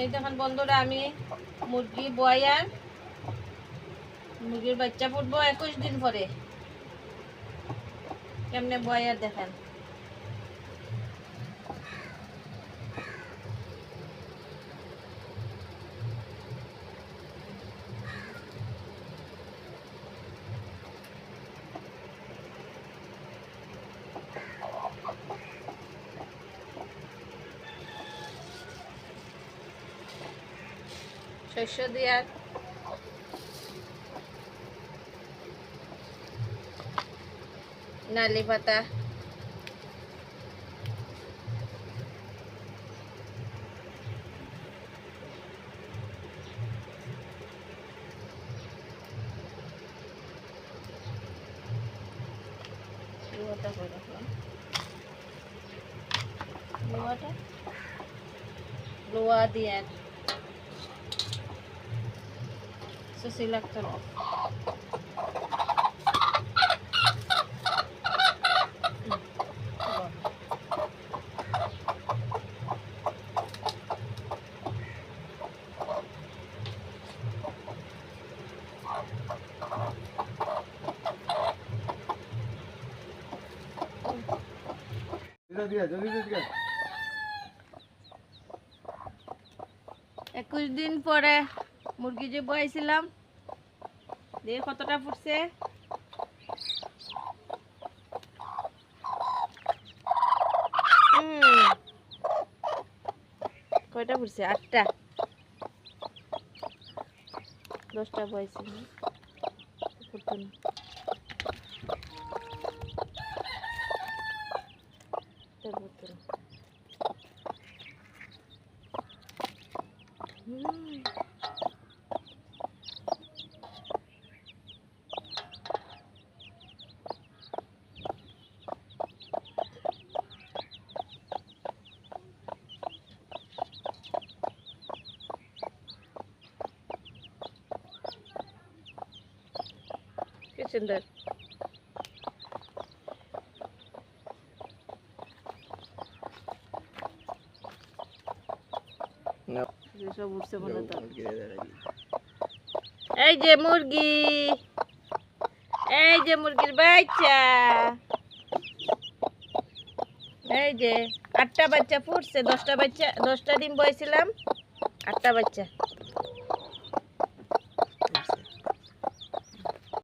এই দেখেন বন্ধুরা, আমি মুরগি বয়ার মুরগির বাচ্চা ফুটবো 21 দিন পরে। কেমনে বয়ার দেখেন। শস্য দিয়ার নালি পাতা, লোহাটা করে রাখলাম, লোহা দিয়ে লাগতো না। একুশ দিন পরে মুরগি যে বয়াইছিলাম, দিয়ে কতটা ফুটছে। কয়টা ফুটছে? 8টা 10টা বয়াইছিল। ফুটতো না। কি সুন্দর। এই যে মুরগি, এই যে মুরগির বাচ্চা, এই যে 8টা বাচ্চা ফুটছে। 10টা বাচ্চা, 10টা ডিম বয়েছিলাম, 8টা বাচ্চা।